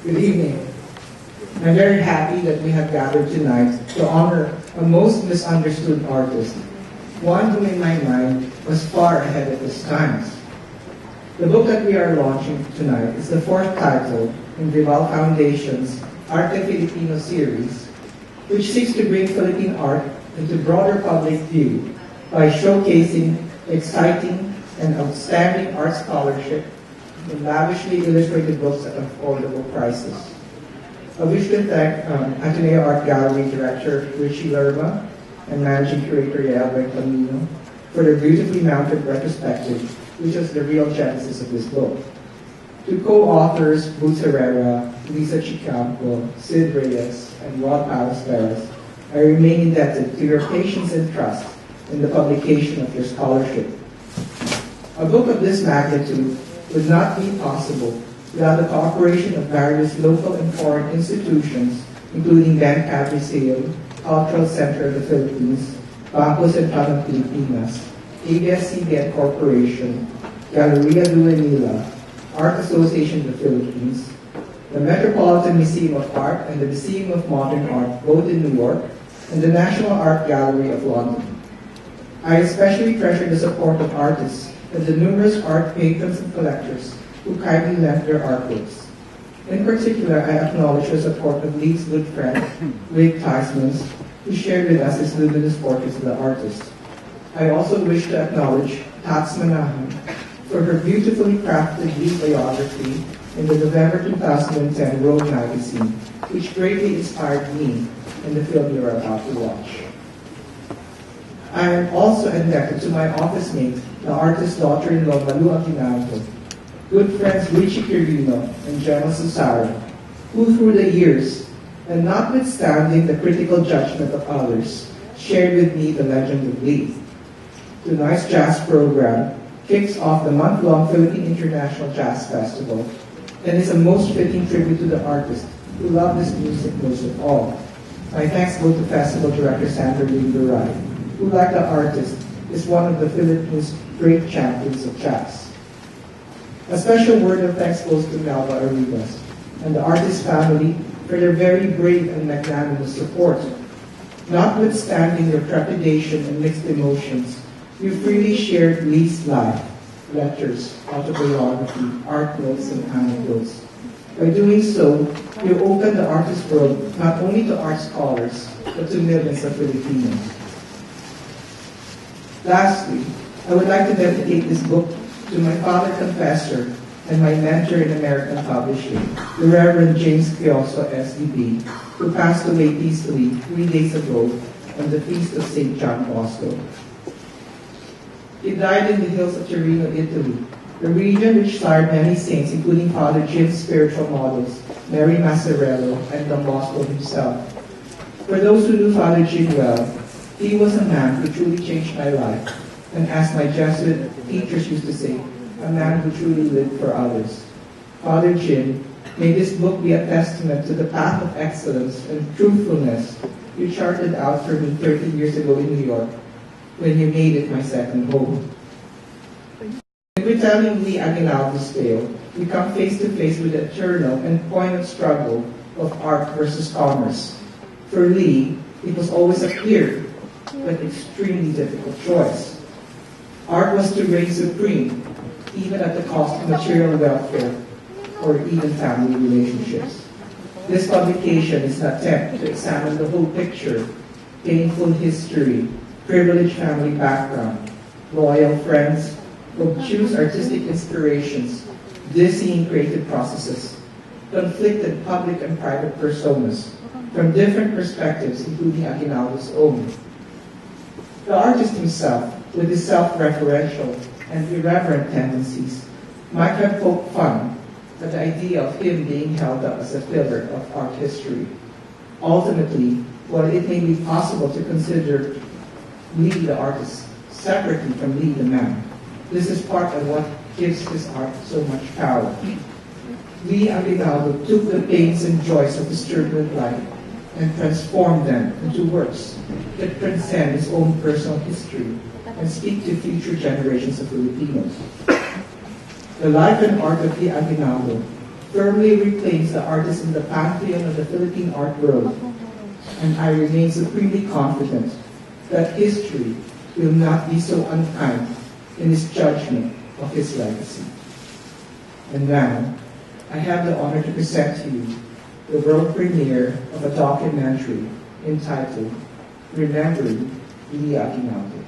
Good evening. I'm very happy that we have gathered tonight to honor a most misunderstood artist, one who in my mind was far ahead of his times. The book that we are launching tonight is the fourth title in Vibal Foundation's Arte Filipino series, which seeks to bring Philippine art into broader public view by showcasing exciting and outstanding art scholarship in lavishly illustrated books at affordable prices. I wish to thank Ateneo Art Gallery Director Rosita Leong and Managing Curator Yael Camino for their beautifully mounted retrospective, which was the real genesis of this book. To co-authors Boots Herrera, Lisa Chicampo, Sid Reyes, and Rod Palas, I remain indebted to your patience and trust in the publication of your scholarship. A book of this magnitude would not be possible without the cooperation of various local and foreign institutions, including Bank Museum, Cultural Center of the Philippines, Bangko Sentral ng Pilipinas, ABS-CBN Corporation, Galleria de Manila, Art Association of the Philippines, the Metropolitan Museum of Art and the Museum of Modern Art, both in New York, and the National Art Gallery of London. I especially treasure the support of artists and the numerous art patrons and collectors who kindly lent their artworks. In particular, I acknowledge the support of Lee's good friend, Rick Theismans, who shared with us his luminous portraits of the artist. I also wish to acknowledge Tats Manahan for her beautifully crafted Lee biography in the November 2010 Rogue magazine, which greatly inspired me in the film you are about to watch. I am also indebted to my office mate, the artist's daughter-in-law, Malu Aguinaldo, good friends Richie Quirino and Gemma Susara, who through the years, and notwithstanding the critical judgment of others, shared with me the legend of Lee. Tonight's jazz program kicks off the month-long Philippine International Jazz Festival and is a most fitting tribute to the artist who loved this music most of all. My thanks go to Festival Director Sandra Lee, who, like the artist, is one of the Philippines' great champions of jazz. A special word of thanks goes to Melba Arribas and the artist family for their very brave and magnanimous support. Notwithstanding your trepidation and mixed emotions, you freely shared Lee's life, lectures, autobiography, art notes, and anecdotes. By doing so, you opened the artist world not only to art scholars, but to millions of Filipinos. Lastly, I would like to dedicate this book to my father confessor and my mentor in American publishing, the Reverend James Quioso, SDB, who passed away peacefully 3 days ago on the feast of St. John Bosco. He died in the hills of Torino, Italy, the region which sired many saints, including Father Jim's spiritual models, Mary Mazzarello, and Don Bosco himself. For those who knew Father Jim well, he was a man who truly changed my life, and as my Jesuit teachers used to say, a man who truly lived for others. Father Jim, may this book be a testament to the path of excellence and truthfulness you charted out for me 30 years ago in New York, when you made it my second home. In retelling Lee Aguinaldo's tale, we come face to face with the eternal and poignant struggle of art versus commerce. For Lee, it was always a clear but extremely difficult choice. Art was to reign supreme, even at the cost of material welfare or even family relationships. This publication is an attempt to examine the whole picture, painful history, privileged family background, loyal friends, obtuse artistic inspirations, dizzying creative processes, conflicted public and private personas from different perspectives, including Aguinaldo's own. The artist himself, with his self-referential and irreverent tendencies, might have poked fun at the idea of him being held up as a pillar of art history. Ultimately, while it may be possible to consider Lee the artist separately from Lee the man, this is part of what gives his art so much power. Lee Aguinaldo took the pains and joys of his turbulent life and transformed them into works that transcend his own personal history and speak to future generations of Filipinos. The life and art of Lee Aguinaldo firmly replace the artist in the pantheon of the Philippine art world, and I remain supremely confident that history will not be so unkind in its judgment of his legacy. And now, I have the honor to present to you the world premiere of a documentary entitled Remembering Lee Aguinaldo.